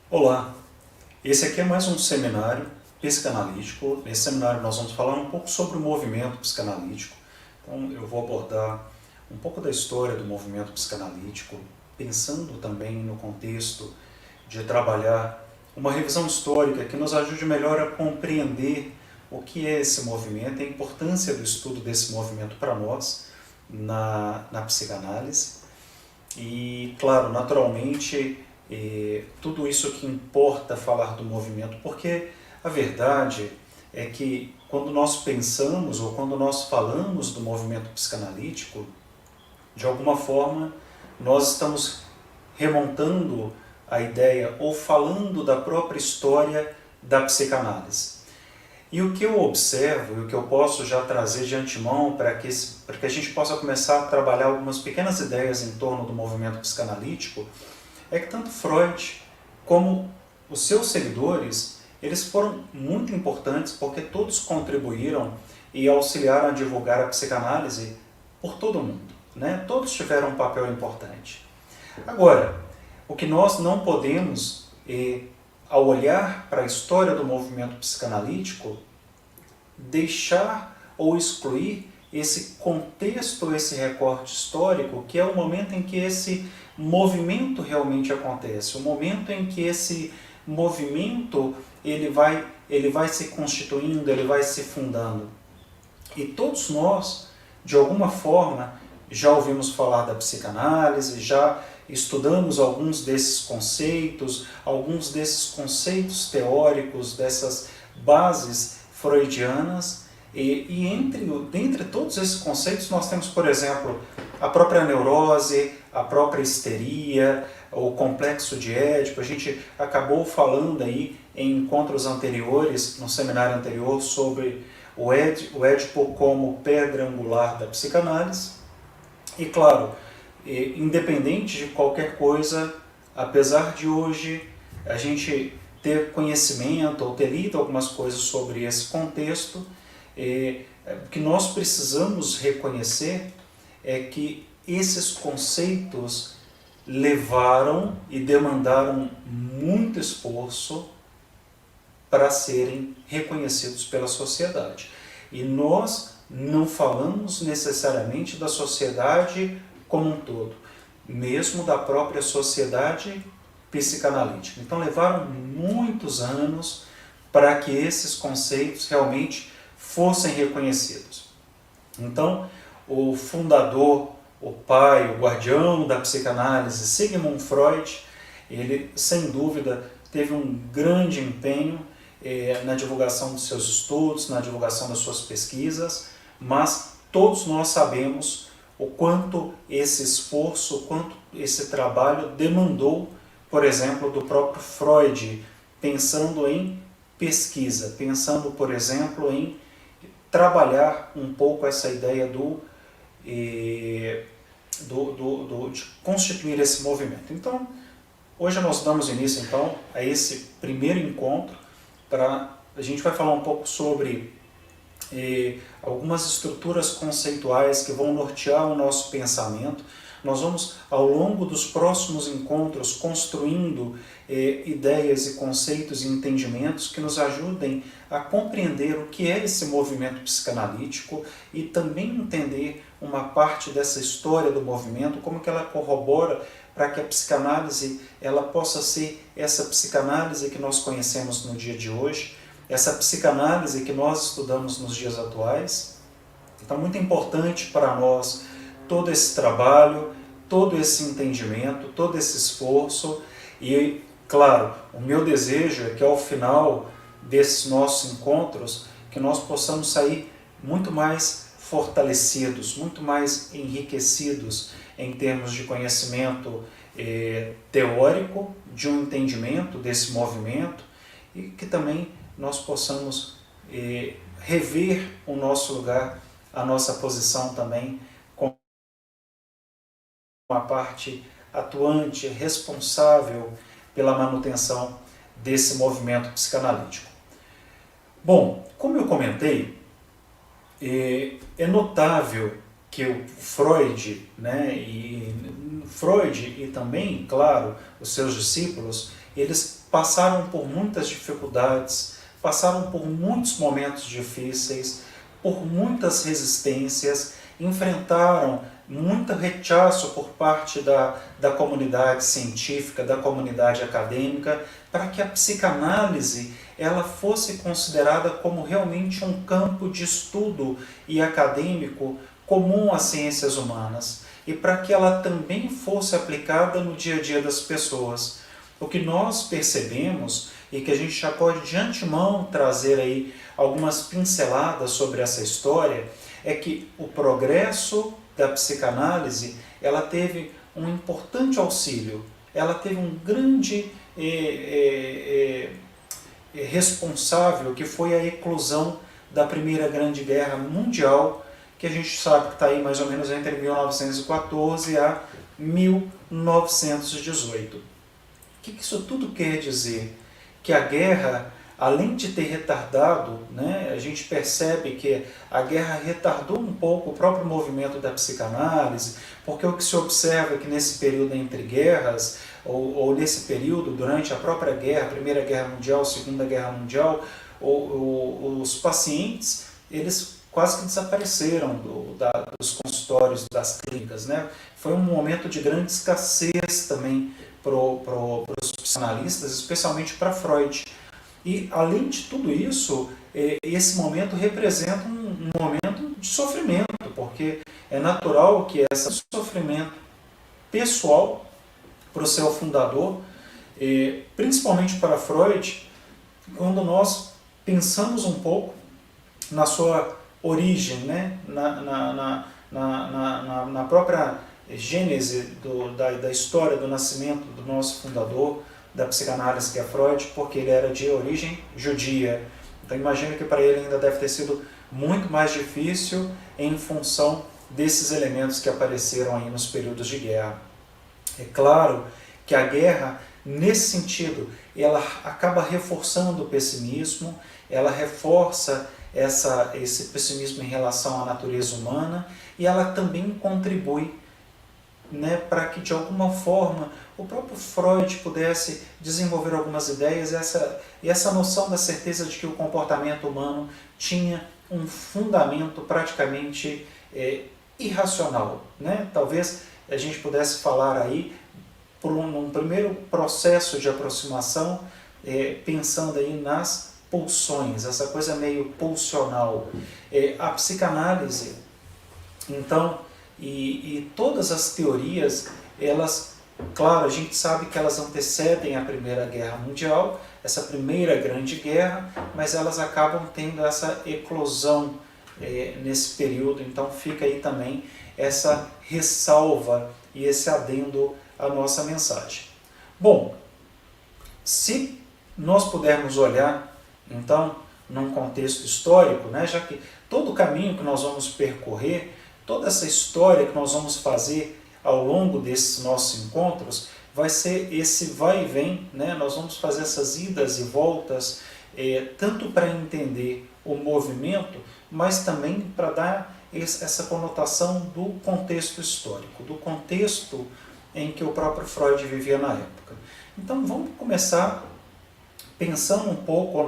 Olá, esse aqui é mais um seminário psicanalítico. Nesse seminário nós vamos falar um pouco sobre o movimento psicanalítico. Então eu vou abordar um pouco da história do movimento psicanalítico, pensando também no contexto de trabalhar uma revisão histórica que nos ajude melhor a compreender o que é esse movimento e a importância do estudo desse movimento para nós na psicanálise. E, claro, naturalmente, tudo isso que importa falar do movimento, porque a verdade é que quando nós pensamos ou quando nós falamos do movimento psicanalítico, de alguma forma nós estamos remontando a ideia ou falando da própria história da psicanálise. E o que eu observo e o que eu posso já trazer de antemão para que a gente possa começar a trabalhar algumas pequenas ideias em torno do movimento psicanalítico é que tanto Freud como os seus seguidores, eles foram muito importantes porque todos contribuíram e auxiliaram a divulgar a psicanálise por todo o mundo, né? Todos tiveram um papel importante. Agora, o que nós não podemos, ao olhar para a história do movimento psicanalítico, deixar ou excluir esse contexto, esse recorte histórico, que é o momento em que esse movimento realmente acontece, o momento em que esse movimento ele vai se constituindo, ele vai se fundando. E todos nós, de alguma forma, já ouvimos falar da psicanálise, já estudamos alguns desses conceitos teóricos, dessas bases freudianas, dentre todos esses conceitos nós temos, por exemplo, a própria neurose, a própria histeria, o complexo de Édipo. A gente acabou falando aí em encontros anteriores, no seminário anterior, sobre o Édipo como pedra angular da psicanálise. E claro, independente de qualquer coisa, apesar de hoje a gente ter conhecimento ou ter lido algumas coisas sobre esse contexto, o que nós precisamos reconhecer é que esses conceitos levaram e demandaram muito esforço para serem reconhecidos pela sociedade. E nós não falamos necessariamente da sociedade como um todo, mesmo da própria sociedade psicanalítica. Então levaram muitos anos para que esses conceitos realmente fossem reconhecidos. Então, o fundador, o pai, o guardião da psicanálise, Sigmund Freud, ele, sem dúvida, teve um grande empenho na divulgação dos seus estudos, na divulgação das suas pesquisas, mas todos nós sabemos o quanto esse esforço, o quanto esse trabalho demandou, por exemplo, do próprio Freud, pensando em pesquisa, pensando, por exemplo, em trabalhar um pouco essa ideia de constituir esse movimento. Então, hoje nós damos início então a esse primeiro encontro. A gente vai falar um pouco sobre algumas estruturas conceituais que vão nortear o nosso pensamento. Nós vamos, ao longo dos próximos encontros, construindo ideias e conceitos e entendimentos que nos ajudem a compreender o que é esse movimento psicanalítico e também entender uma parte dessa história do movimento, como que ela corrobora para que a psicanálise ela possa ser essa psicanálise que nós conhecemos no dia de hoje, essa psicanálise que nós estudamos nos dias atuais. Então, muito importante para nós todo esse trabalho, todo esse entendimento, todo esse esforço e, claro, o meu desejo é que ao final desses nossos encontros, que nós possamos sair muito mais fortalecidos, muito mais enriquecidos em termos de conhecimento teórico, de um entendimento desse movimento e que também nós possamos rever o nosso lugar, a nossa posição também como uma parte atuante, responsável pela manutenção desse movimento psicanalítico. Bom, como eu comentei, é notável que o Freud, Freud e também, claro, os seus discípulos, eles passaram por muitas dificuldades, passaram por muitos momentos difíceis, por muitas resistências, enfrentaram muito rechaço por parte da comunidade científica, da comunidade acadêmica, para que a psicanálise ela fosse considerada como realmente um campo de estudo e acadêmico comum às ciências humanas, e para que ela também fosse aplicada no dia a dia das pessoas. O que nós percebemos, e que a gente já pode de antemão trazer aí algumas pinceladas sobre essa história, é que o progresso da psicanálise, ela teve um importante auxílio, ela teve um grande responsável, que foi a eclosão da Primeira Grande Guerra Mundial, que a gente sabe que está aí mais ou menos entre 1914 a 1918. O que isso tudo quer dizer? Que a guerra, além de ter retardado, né, a gente percebe que a guerra retardou um pouco o próprio movimento da psicanálise, porque o que se observa é que nesse período entre guerras, ou nesse período, durante a própria guerra, Primeira Guerra Mundial, Segunda Guerra Mundial, os pacientes, eles quase que desapareceram dos consultórios, das clínicas, né? Foi um momento de grande escassez também para os psicanalistas, especialmente para Freud. E, além de tudo isso, esse momento representa um momento de sofrimento, porque é natural que esse sofrimento pessoal para o seu fundador, principalmente para Freud, quando nós pensamos um pouco na sua origem, né? na própria gênese da história do nascimento do nosso fundador da psicanálise, que é Freud, porque ele era de origem judia. Então imagino que para ele ainda deve ter sido muito mais difícil em função desses elementos que apareceram aí nos períodos de guerra. É claro que a guerra, nesse sentido, ela acaba reforçando o pessimismo, ela reforça esse pessimismo em relação à natureza humana, e ela também contribui, né, para que de alguma forma o próprio Freud pudesse desenvolver algumas ideias, e essa noção da certeza de que o comportamento humano tinha um fundamento praticamente irracional, né? Talvez a gente pudesse falar aí por um primeiro processo de aproximação, pensando aí nas pulsões, essa coisa meio pulsional. A psicanálise, então, e todas as teorias, elas, claro, a gente sabe que elas antecedem a Primeira Guerra Mundial, essa Primeira Grande Guerra, mas elas acabam tendo essa eclosão nesse período, então fica aí também essa ressalva e esse adendo à nossa mensagem. Bom, se nós pudermos olhar, então, num contexto histórico, né, já que todo o caminho que nós vamos percorrer, toda essa história que nós vamos fazer ao longo desses nossos encontros, vai ser esse vai e vem, né? Nós vamos fazer essas idas e voltas, tanto para entender o movimento, mas também para dar essa conotação do contexto histórico, do contexto em que o próprio Freud vivia na época. Então vamos começar pensando um pouco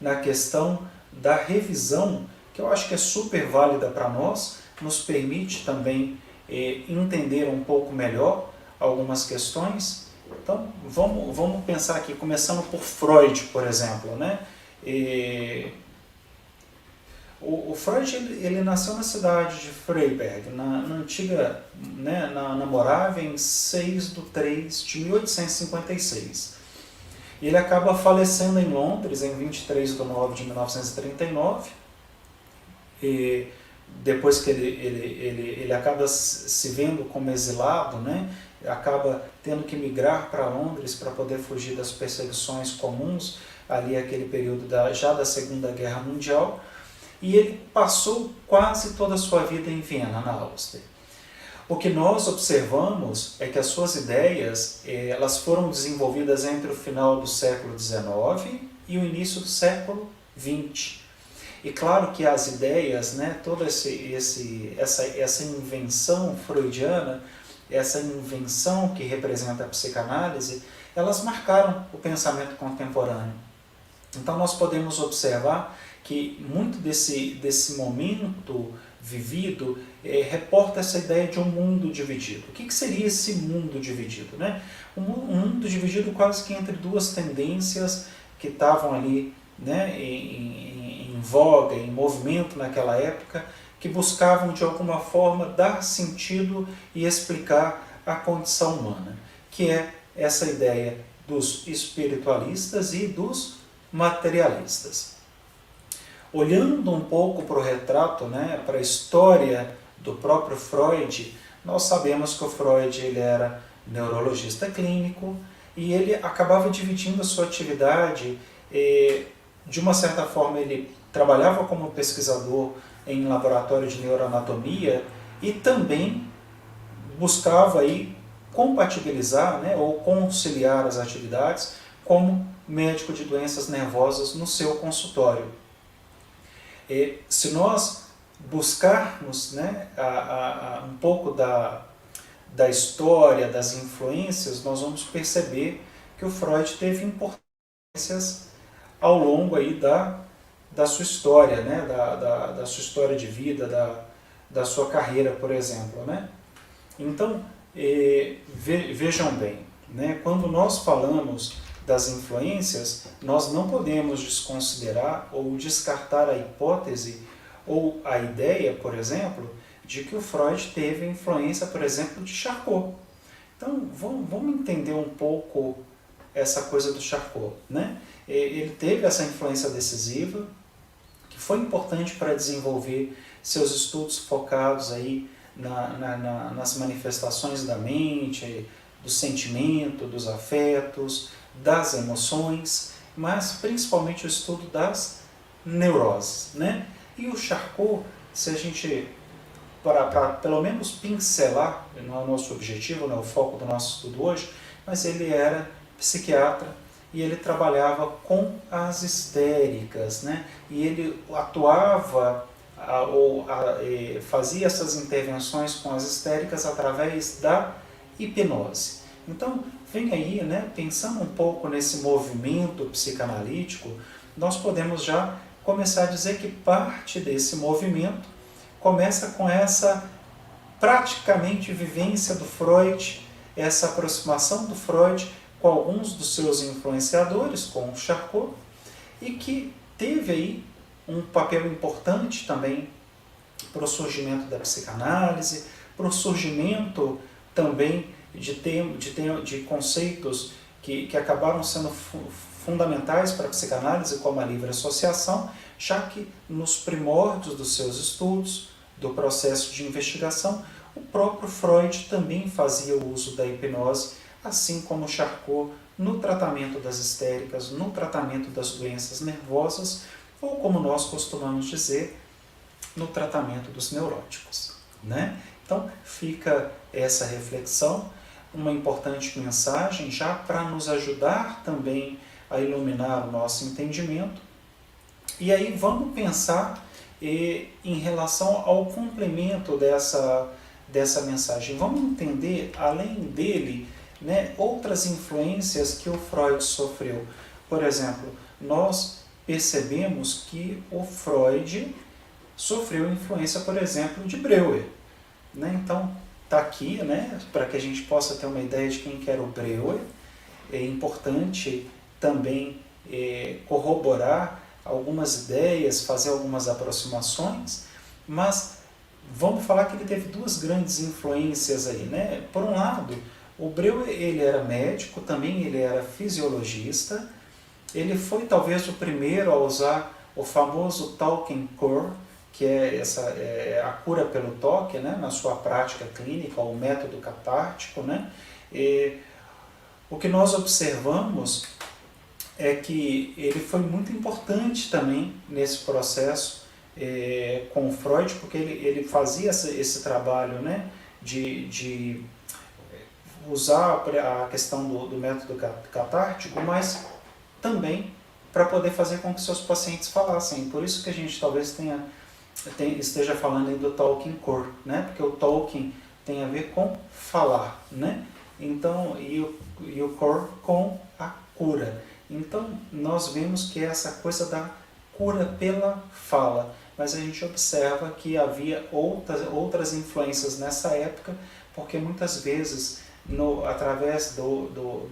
na questão da revisão, que eu acho que é super válida para nós, nos permite também entender um pouco melhor algumas questões. Então vamos pensar aqui, começando por Freud, por exemplo, né? O Freud ele nasceu na cidade de Freiberg, na antiga, né, na Morávia, em 6/3/1856. Ele acaba falecendo em Londres em 23/9/1939, e depois que ele acaba se vendo como exilado, né, acaba tendo que migrar para Londres para poder fugir das perseguições comuns, ali aquele período já da Segunda Guerra Mundial, e ele passou quase toda a sua vida em Viena, na Áustria. O que nós observamos é que as suas ideias elas foram desenvolvidas entre o final do século XIX e o início do século XX. E claro que as ideias, né, toda essa invenção freudiana, essa invenção que representa a psicanálise, elas marcaram o pensamento contemporâneo. Então nós podemos observar que muito desse momento vivido reporta essa ideia de um mundo dividido. O que seria esse mundo dividido? Né? Um mundo dividido quase que entre duas tendências que estavam ali, né, em voga, em movimento naquela época, que buscavam de alguma forma dar sentido e explicar a condição humana, que é essa ideia dos espiritualistas e dos materialistas. Olhando um pouco para o retrato, né, para a história do próprio Freud, nós sabemos que o Freud ele era neurologista clínico e ele acabava dividindo a sua atividade, de uma certa forma ele trabalhava como pesquisador em laboratório de neuroanatomia e também buscava aí compatibilizar, né, ou conciliar as atividades como médico de doenças nervosas no seu consultório. Se nós buscarmos, né, um pouco da história, das influências, nós vamos perceber que o Freud teve importâncias ao longo aí da sua história, né, da sua história de vida, da sua carreira, por exemplo. Né? Então, vejam bem, né, quando nós falamos das influências, nós não podemos desconsiderar ou descartar a hipótese ou a ideia, por exemplo, de que o Freud teve influência, por exemplo, de Charcot. Então, vamos entender um pouco essa coisa do Charcot. Né? Ele teve essa influência decisiva, que foi importante para desenvolver seus estudos focados aí nas manifestações da mente, do sentimento, dos afetos, das emoções, mas principalmente o estudo das neuroses. Né? E o Charcot, se a gente, para pelo menos pincelar, não é o nosso objetivo, não é o foco do nosso estudo hoje, mas ele era psiquiatra e ele trabalhava com as histéricas, né? E ele atuava fazia essas intervenções com as histéricas através da hipnose. Então, vem aí, né, pensando um pouco nesse movimento psicanalítico, nós podemos já começar a dizer que parte desse movimento começa com essa praticamente vivência do Freud, essa aproximação do Freud com alguns dos seus influenciadores, com o Charcot, e que teve aí um papel importante também para o surgimento da psicanálise, para o surgimento também de conceitos que acabaram sendo fundamentais para a psicanálise, como a livre associação, já que nos primórdios dos seus estudos, do processo de investigação, o próprio Freud também fazia o uso da hipnose, assim como Charcot no tratamento das histéricas, no tratamento das doenças nervosas, ou como nós costumamos dizer, no tratamento dos neuróticos. Né? Então fica essa reflexão, uma importante mensagem já para nos ajudar também a iluminar o nosso entendimento. E aí vamos pensar em relação ao complemento dessa mensagem. Vamos entender, além dele, né, outras influências que o Freud sofreu. Por exemplo, nós percebemos que o Freud sofreu influência, por exemplo, de Breuer. Né? Então, está aqui, né, para que a gente possa ter uma ideia de quem que era o Breuer. É importante também corroborar algumas ideias, fazer algumas aproximações, mas vamos falar que ele teve duas grandes influências aí. Né? Por um lado, o Breuer ele era médico, também ele era fisiologista, ele foi talvez o primeiro a usar o famoso Talking Cure, que é a cura pelo toque, né, na sua prática clínica, o método catártico. Né? O que nós observamos é que ele foi muito importante também nesse processo com o Freud, porque ele fazia esse trabalho, né, de usar a questão do método catártico, mas também para poder fazer com que seus pacientes falassem. Por isso que a gente talvez esteja falando aí do Talking Cure, né? Porque o talking tem a ver com falar, né? então, e o core com a cura. Então, nós vemos que é essa coisa da cura pela fala, mas a gente observa que havia outras influências nessa época, porque muitas vezes, através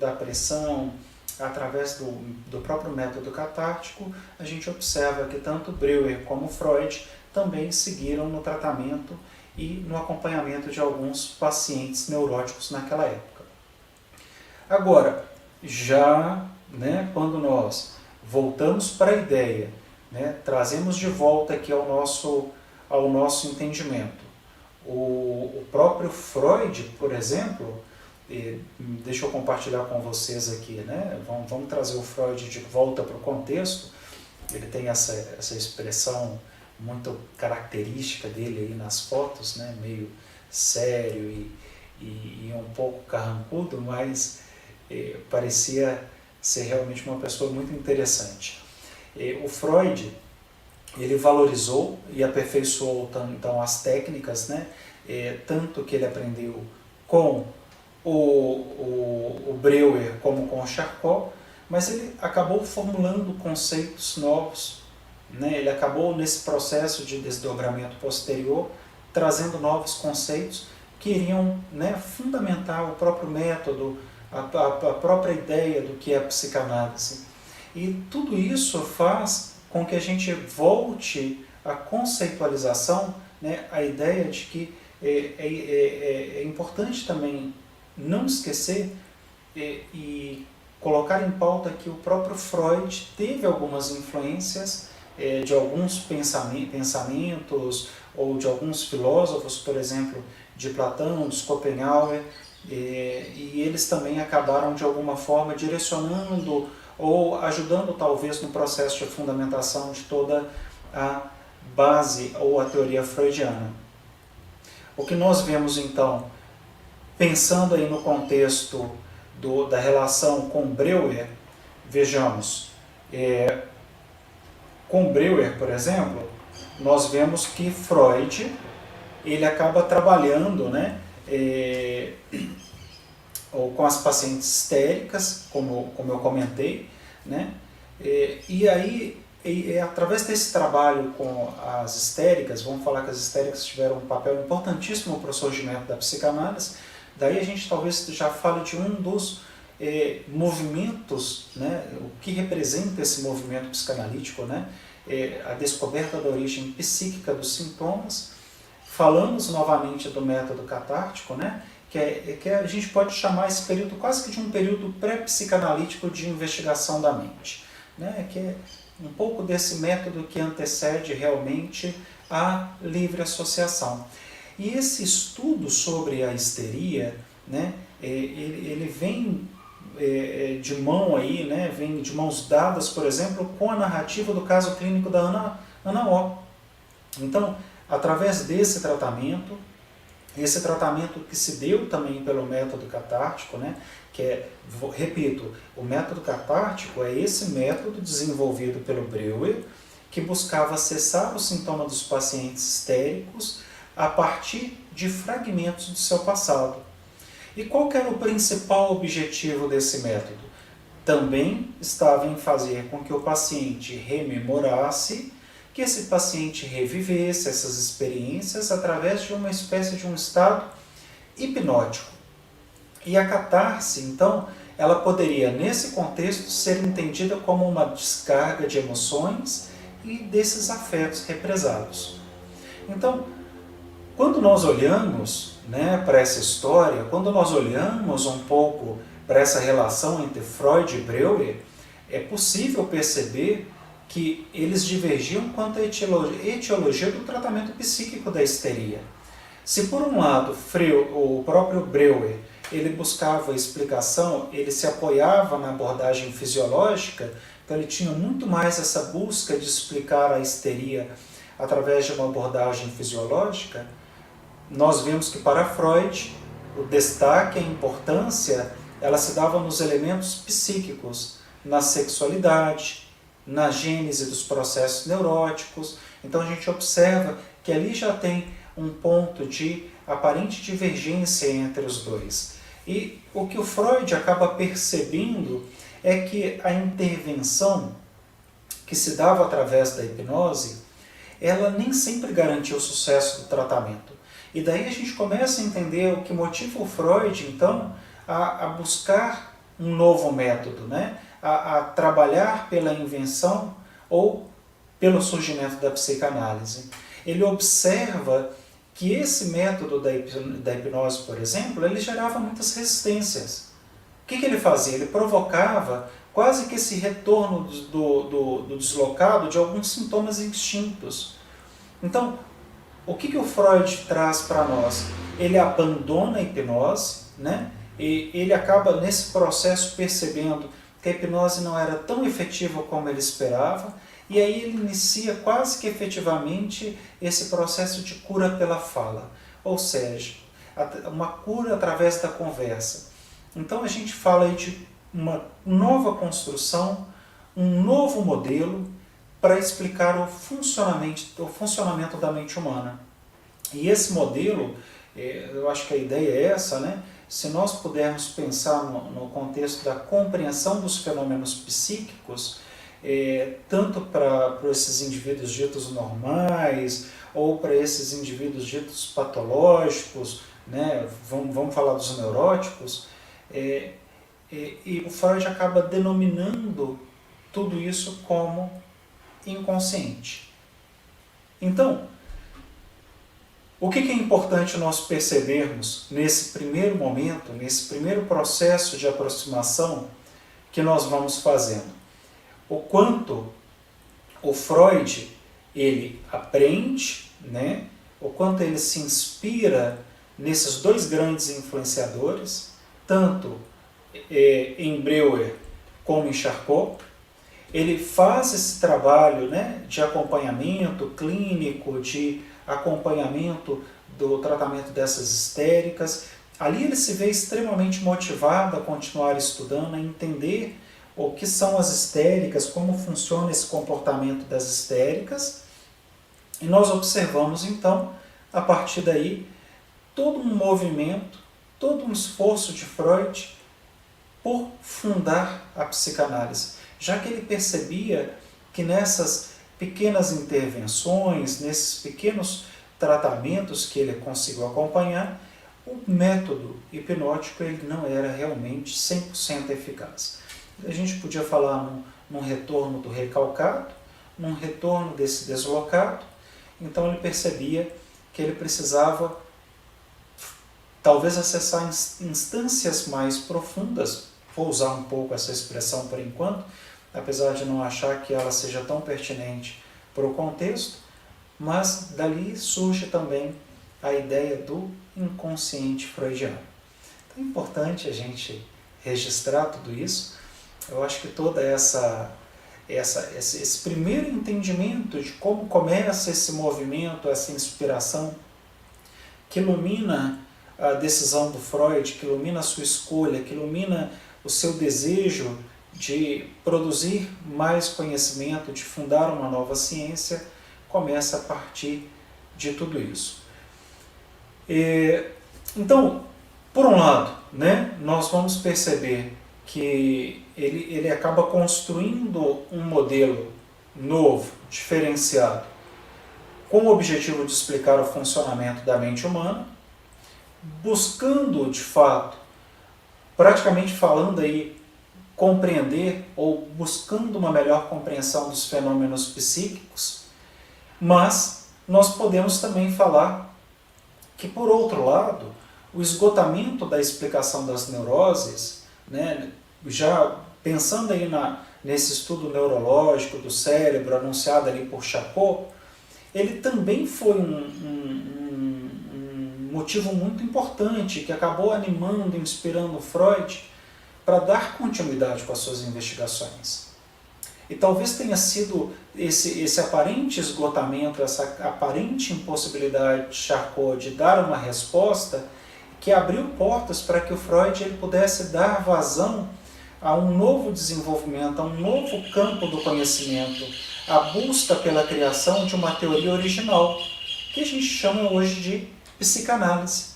da pressão, através do próprio método catártico, a gente observa que tanto Breuer como Freud também seguiram no tratamento e no acompanhamento de alguns pacientes neuróticos naquela época. Agora, já quando nós voltamos para a ideia, trazemos de volta aqui ao nosso entendimento, o próprio Freud, por exemplo, deixa eu compartilhar com vocês aqui, vamos trazer o Freud de volta para o contexto. Ele tem essa expressão muito característica dele aí nas fotos, meio sério e um pouco carrancudo, mas parecia ser realmente uma pessoa muito interessante. O Freud, ele valorizou e aperfeiçoou então as técnicas, tanto que ele aprendeu com o Breuer como com o Charcot, mas ele acabou formulando conceitos novos, ele acabou nesse processo de desdobramento posterior trazendo novos conceitos que iriam fundamentar o próprio método, a própria ideia do que é a psicanálise. E tudo isso faz com que a gente volte à conceitualização, a ideia de que é importante também não esquecer e colocar em pauta que o próprio Freud teve algumas influências de alguns pensamentos ou de alguns filósofos, por exemplo, de Platão, de Schopenhauer, e eles também acabaram de alguma forma direcionando ou ajudando talvez no processo de fundamentação de toda a base ou a teoria freudiana. O que nós vemos então, pensando aí no contexto da relação com Breuer, vejamos, com Breuer, por exemplo, nós vemos que Freud ele acaba trabalhando ou com as pacientes histéricas, como eu comentei, e aí, através desse trabalho com as histéricas, vamos falar que as histéricas tiveram um papel importantíssimo para o surgimento da psicanálise, daí a gente talvez já fale de um dos movimentos, o que representa esse movimento psicanalítico, a descoberta da origem psíquica dos sintomas. Falamos novamente do método catártico, que a gente pode chamar esse período quase que de um período pré-psicanalítico de investigação da mente, que é um pouco desse método que antecede realmente a livre associação. E esse estudo sobre a histeria, ele vem de mão aí, vem de mãos dadas, por exemplo, com a narrativa do caso clínico da Ana O. Então, através desse tratamento, esse tratamento que se deu também pelo método catártico, que é, repito, o método catártico é esse método desenvolvido pelo Breuer, que buscava cessar o sintoma dos pacientes histéricos a partir de fragmentos do seu passado. E qual que era o principal objetivo desse método? Também estava em fazer com que o paciente rememorasse, que esse paciente revivesse essas experiências através de uma espécie de um estado hipnótico. E a catarse, então, ela poderia, nesse contexto, ser entendida como uma descarga de emoções e desses afetos represados. Então, quando nós olhamos para essa história, quando nós olhamos um pouco para essa relação entre Freud e Breuer, é possível perceber que eles divergiam quanto à etiologia do tratamento psíquico da histeria. Se por um lado o próprio Breuer ele buscava explicação, ele se apoiava na abordagem fisiológica, então ele tinha muito mais essa busca de explicar a histeria através de uma abordagem fisiológica, nós vemos que para Freud o destaque, a importância, ela se dava nos elementos psíquicos, na sexualidade, na gênese dos processos neuróticos. Então a gente observa que ali já tem um ponto de aparente divergência entre os dois. E o que o Freud acaba percebendo é que a intervenção que se dava através da hipnose, ela nem sempre garantia o sucesso do tratamento. E daí a gente começa a entender o que motiva o Freud, então, a buscar um novo método, né? A trabalhar pela invenção ou pelo surgimento da psicanálise. Ele observa que esse método da hipnose, por exemplo, ele gerava muitas resistências. O que ele fazia? Ele provocava quase que esse retorno do deslocado de alguns sintomas extintos. Então, o que o Freud traz para nós? Ele abandona a hipnose, né? E ele acaba nesse processo percebendo que a hipnose não era tão efetiva como ele esperava, e aí ele inicia quase que efetivamente esse processo de cura pela fala, ou seja, uma cura através da conversa. Então a gente fala aí de uma nova construção, um novo modelo para explicar o funcionamento da mente humana. E esse modelo, eu acho que a ideia é essa, né? Se nós pudermos pensar no contexto da compreensão dos fenômenos psíquicos, tanto para esses indivíduos ditos normais, ou para esses indivíduos ditos patológicos, né? Vamos falar dos neuróticos, e o Freud acaba denominando tudo isso como inconsciente. Então, o que é importante nós percebermos nesse primeiro momento, nesse primeiro processo de aproximação que nós vamos fazendo? O quanto o Freud ele aprende, né? O quanto ele se inspira nesses dois grandes influenciadores, tanto em Breuer como em Charcot. Ele faz esse trabalho, né, de acompanhamento clínico, de acompanhamento do tratamento dessas histéricas. Ali ele se vê extremamente motivado a continuar estudando, a entender o que são as histéricas, como funciona esse comportamento das histéricas. E nós observamos então, a partir daí, todo um movimento, todo um esforço de Freud por fundar a psicanálise, já que ele percebia que nessas pequenas intervenções, nesses pequenos tratamentos que ele conseguiu acompanhar, o método hipnótico ele não era realmente 100% eficaz. A gente podia falar num retorno do recalcado, num retorno desse deslocado. Então ele percebia que ele precisava talvez acessar instâncias mais profundas. Vou usar um pouco essa expressão por enquanto, apesar de não achar que ela seja tão pertinente para o contexto, mas dali surge também a ideia do inconsciente freudiano. Então é importante a gente registrar tudo isso. Eu acho que toda esse primeiro entendimento de como começa esse movimento, essa inspiração, que ilumina a decisão do Freud, que ilumina a sua escolha, que ilumina o seu desejo de produzir mais conhecimento, de fundar uma nova ciência, começa a partir de tudo isso. Então, por um lado, né, nós vamos perceber que ele acaba construindo um modelo novo, diferenciado, com o objetivo de explicar o funcionamento da mente humana, buscando, de fato, praticamente falando aí, compreender ou buscando uma melhor compreensão dos fenômenos psíquicos, mas nós podemos também falar que, por outro lado, o esgotamento da explicação das neuroses, né, já pensando aí nesse estudo neurológico do cérebro anunciado ali por Charcot, ele também foi um motivo muito importante que acabou animando, inspirando Freud para dar continuidade com as suas investigações. E talvez tenha sido esse aparente esgotamento, essa aparente impossibilidade de Charcot de dar uma resposta que abriu portas para que o Freud ele pudesse dar vazão a um novo desenvolvimento, a um novo campo do conhecimento, a busca pela criação de uma teoria original, que a gente chama hoje de psicanálise.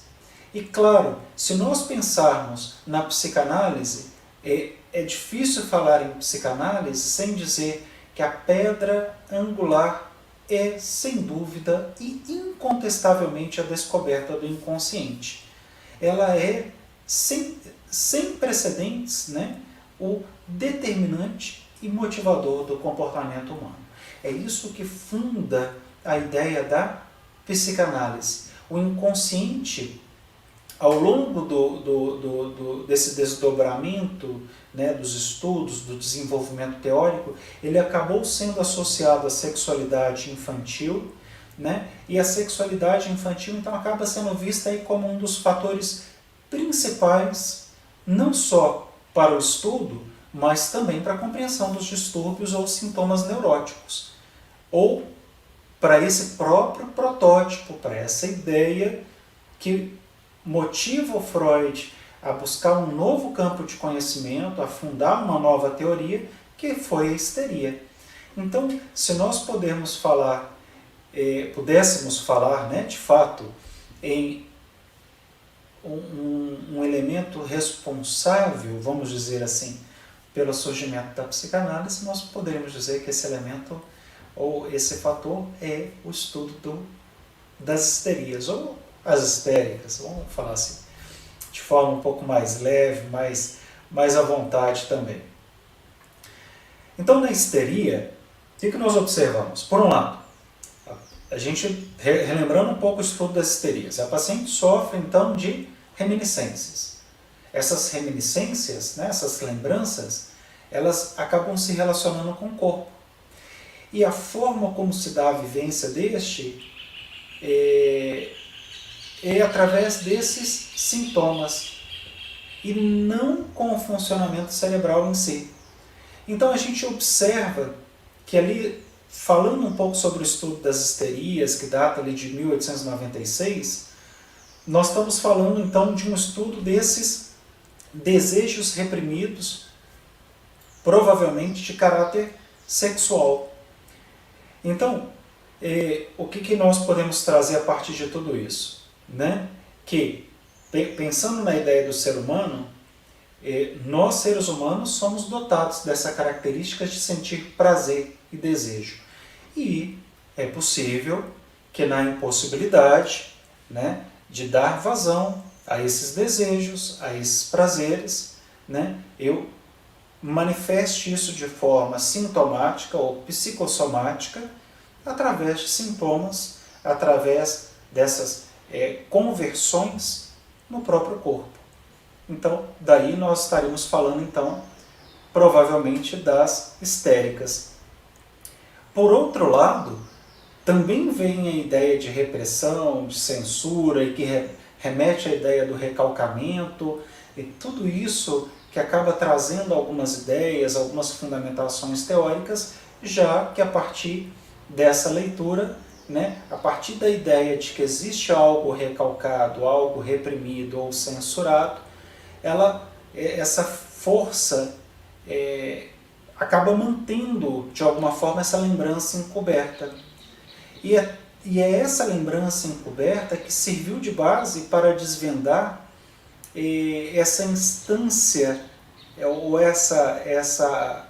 E claro, se nós pensarmos na psicanálise, é difícil falar em psicanálise sem dizer que a pedra angular é, sem dúvida e incontestavelmente, a descoberta do inconsciente. Ela é, sem precedentes, né, o determinante e motivador do comportamento humano. É isso que funda a ideia da psicanálise. O inconsciente, ao longo desse desdobramento, né, dos estudos, do desenvolvimento teórico, ele acabou sendo associado à sexualidade infantil, né, e a sexualidade infantil então acaba sendo vista aí como um dos fatores principais, não só para o estudo, mas também para a compreensão dos distúrbios ou sintomas neuróticos, ou para esse próprio protótipo, para essa ideia que motiva o Freud a buscar um novo campo de conhecimento, a fundar uma nova teoria, que foi a histeria. Então, se nós pudéssemos falar, né, de fato, em um elemento responsável, vamos dizer assim, pelo surgimento da psicanálise, nós poderíamos dizer que esse elemento ou esse fator é o estudo das histerias, ou as histéricas, vamos falar assim, de forma um pouco mais leve, mais à vontade também. Então, na histeria, o que nós observamos? Por um lado, a gente, relembrando um pouco o estudo das histerias, a paciente sofre então de reminiscências. Essas reminiscências, né, essas lembranças, elas acabam se relacionando com o corpo. E a forma como se dá a vivência deste é através desses sintomas e não com o funcionamento cerebral em si. Então a gente observa que ali, falando um pouco sobre o estudo das histerias, que data ali de 1896, nós estamos falando então de um estudo desses desejos reprimidos, provavelmente de caráter sexual. Então, o que nós podemos trazer a partir de tudo isso? Né? Que, pensando na ideia do ser humano, nós seres humanos somos dotados dessa característica de sentir prazer e desejo. E é possível que na impossibilidade, né, de dar vazão a esses desejos, a esses prazeres, né, eu manifeste isso de forma sintomática ou psicossomática através de sintomas, através dessas conversões no próprio corpo. Então, daí nós estaremos falando, então, provavelmente das histéricas. Por outro lado, também vem a ideia de repressão, de censura, e que remete à ideia do recalcamento, e tudo isso que acaba trazendo algumas ideias, algumas fundamentações teóricas, já que a partir dessa leitura, né, a partir da ideia de que existe algo recalcado, algo reprimido ou censurado, essa força acaba mantendo, de alguma forma, essa lembrança encoberta. E é essa lembrança encoberta que serviu de base para desvendar essa instância, ou essa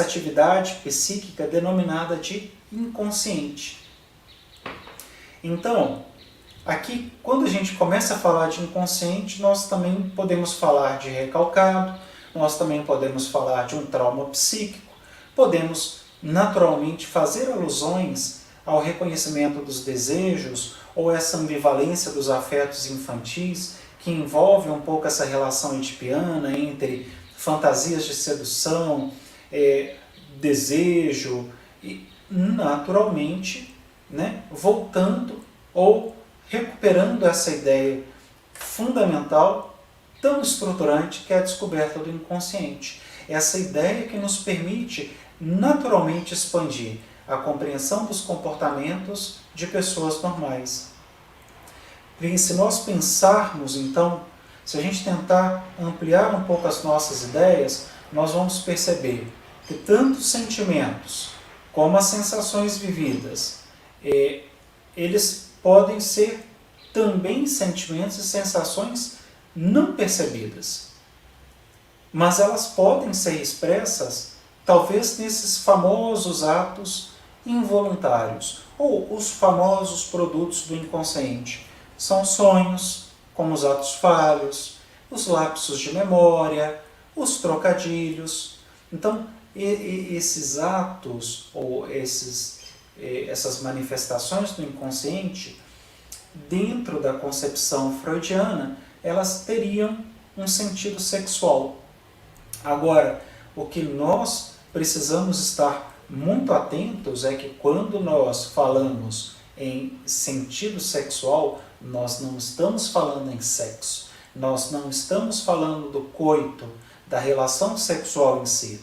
atividade psíquica denominada de inconsciente. Então, aqui, quando a gente começa a falar de inconsciente, nós também podemos falar de recalcado, nós também podemos falar de um trauma psíquico, podemos naturalmente fazer alusões ao reconhecimento dos desejos ou essa ambivalência dos afetos infantis, que envolve um pouco essa relação edipiana entre fantasias de sedução, desejo, e naturalmente, né, voltando ou recuperando essa ideia fundamental, tão estruturante, que é a descoberta do inconsciente. Essa ideia que nos permite naturalmente expandir a compreensão dos comportamentos de pessoas normais. E se nós pensarmos, então, se a gente tentar ampliar um pouco as nossas ideias, nós vamos perceber que tanto os sentimentos como as sensações vividas, eles podem ser também sentimentos e sensações não percebidas. Mas elas podem ser expressas, talvez, nesses famosos atos involuntários, ou os famosos produtos do inconsciente. São sonhos, como os atos falhos, os lapsos de memória, os trocadilhos. Então, esses atos, ou essas manifestações do inconsciente, dentro da concepção freudiana, elas teriam um sentido sexual. Agora, o que nós precisamos estar muito atentos é que quando nós falamos em sentido sexual, nós não estamos falando em sexo, nós não estamos falando do coito, da relação sexual em si.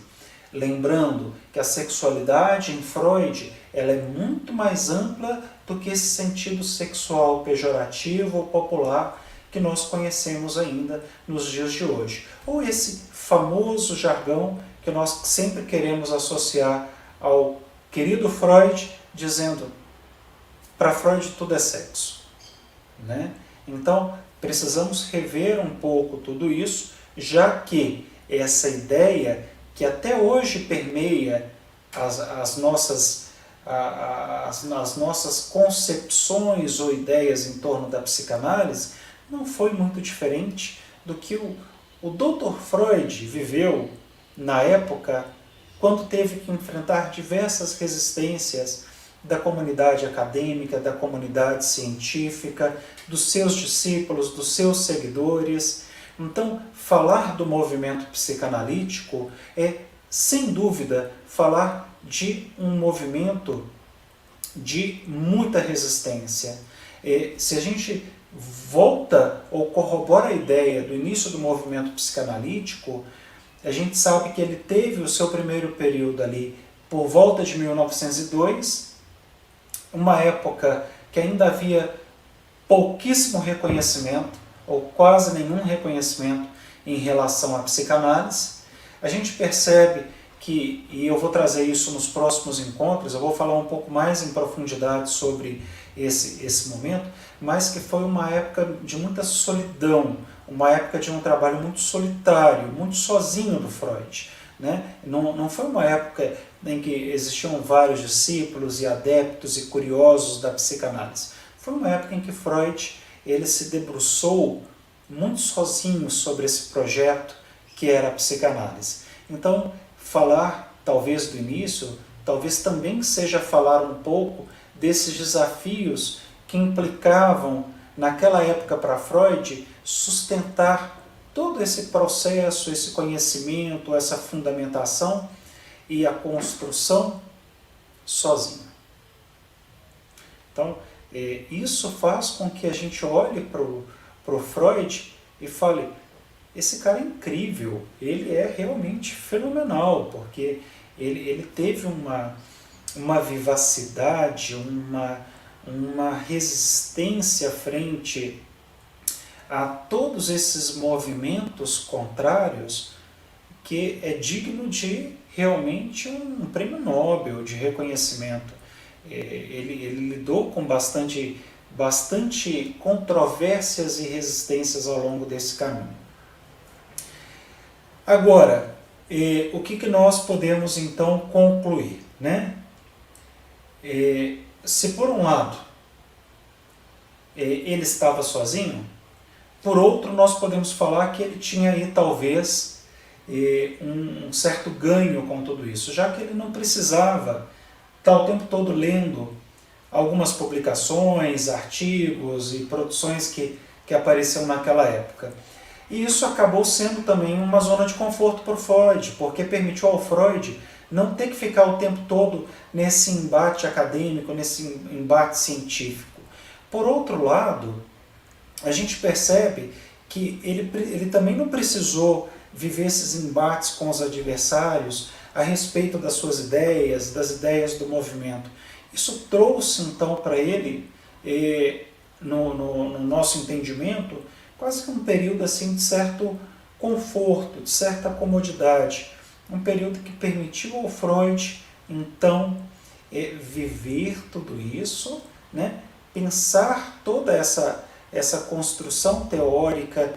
Lembrando que a sexualidade em Freud ela é muito mais ampla do que esse sentido sexual pejorativo ou popular que nós conhecemos ainda nos dias de hoje. Ou esse famoso jargão que nós sempre queremos associar ao querido Freud, dizendo, para Freud tudo é sexo. Né? Então, precisamos rever um pouco tudo isso, já que essa ideia que até hoje permeia as nossas concepções ou ideias em torno da psicanálise, não foi muito diferente do que o Dr. Freud viveu na época, quando teve que enfrentar diversas resistências da comunidade acadêmica, da comunidade científica, dos seus discípulos, dos seus seguidores. Então, falar do movimento psicanalítico é, sem dúvida, falar de um movimento de muita resistência. Se a gente volta ou corrobora a ideia do início do movimento psicanalítico, a gente sabe que ele teve o seu primeiro período ali por volta de 1902, uma época que ainda havia pouquíssimo reconhecimento, ou quase nenhum reconhecimento em relação à psicanálise. A gente percebe que, e eu vou trazer isso nos próximos encontros, eu vou falar um pouco mais em profundidade sobre esse momento, mas que foi uma época de muita solidão, uma época de um trabalho muito solitário, muito sozinho do Freud. Né? Não foi uma época em que existiam vários discípulos e adeptos e curiosos da psicanálise. Foi uma época em que Freud ele se debruçou muito sozinho sobre esse projeto que era a psicanálise. Então, falar talvez do início, talvez também seja falar um pouco desses desafios que implicavam, naquela época para Freud, sustentar todo esse processo, esse conhecimento, essa fundamentação e a construção sozinho. Então, isso faz com que a gente olhe para o Freud e fale, esse cara é incrível, ele é realmente fenomenal, porque ele teve uma vivacidade, uma resistência frente a todos esses movimentos contrários que é digno de realmente um prêmio Nobel de reconhecimento. Ele lidou com bastante controvérsias e resistências ao longo desse caminho. Agora, o que nós podemos então concluir? Né? Se por um lado ele estava sozinho, por outro nós podemos falar que ele tinha aí talvez um certo ganho com tudo isso, já que ele não precisava estar o tempo todo lendo algumas publicações, artigos e produções que apareceram naquela época. E isso acabou sendo também uma zona de conforto para o Freud, porque permitiu ao Freud não ter que ficar o tempo todo nesse embate acadêmico, nesse embate científico. Por outro lado, a gente percebe que ele também não precisou viver esses embates com os adversários a respeito das suas ideias, das ideias do movimento. Isso trouxe então para ele, no nosso entendimento, quase que um período assim, de certo conforto, de certa comodidade. Um período que permitiu ao Freud, então, viver tudo isso, né? Pensar toda essa essa construção teórica,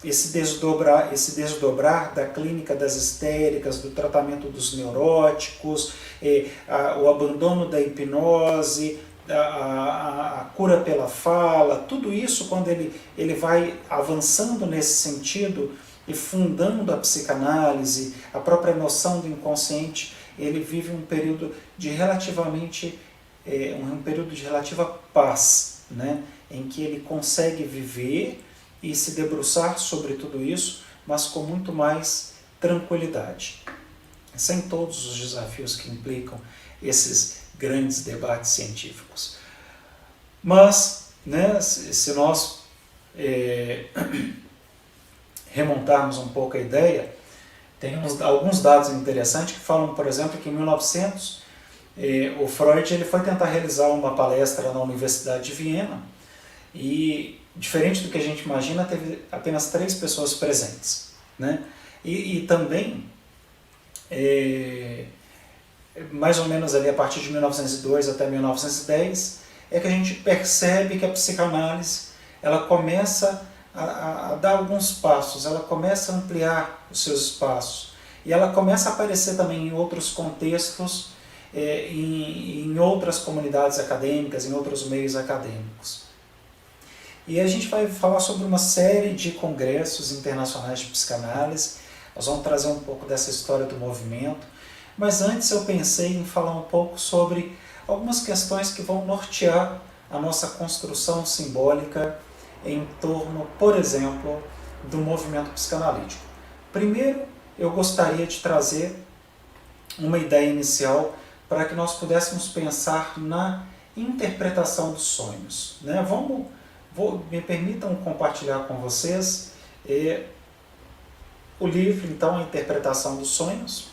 esse desdobrar da clínica das histéricas, do tratamento dos neuróticos, o abandono da hipnose, a cura pela fala, tudo isso quando ele vai avançando nesse sentido e fundando a psicanálise, a própria noção do inconsciente, ele vive um período de um período de relativa paz, né? Em que ele consegue viver e se debruçar sobre tudo isso, mas com muito mais tranquilidade, sem todos os desafios que implicam esses grandes debates científicos. Mas, né, se nós remontarmos um pouco a ideia, tem alguns dados interessantes que falam, por exemplo, que em 1900 o Freud ele foi tentar realizar uma palestra na Universidade de Viena e, diferente do que a gente imagina, teve apenas 3 pessoas presentes, né? E também, mais ou menos ali a partir de 1902 até 1910, é que a gente percebe que a psicanálise ela começa a dar alguns passos, ela começa a ampliar os seus espaços e ela começa a aparecer também em outros contextos, em outras comunidades acadêmicas, em outros meios acadêmicos. E a gente vai falar sobre uma série de congressos internacionais de psicanálise, nós vamos trazer um pouco dessa história do movimento, mas antes eu pensei em falar um pouco sobre algumas questões que vão nortear a nossa construção simbólica em torno, por exemplo, do movimento psicanalítico. Primeiro, eu gostaria de trazer uma ideia inicial para que nós pudéssemos pensar na interpretação dos sonhos, né? Me permitam compartilhar com vocês o livro, então, A Interpretação dos Sonhos.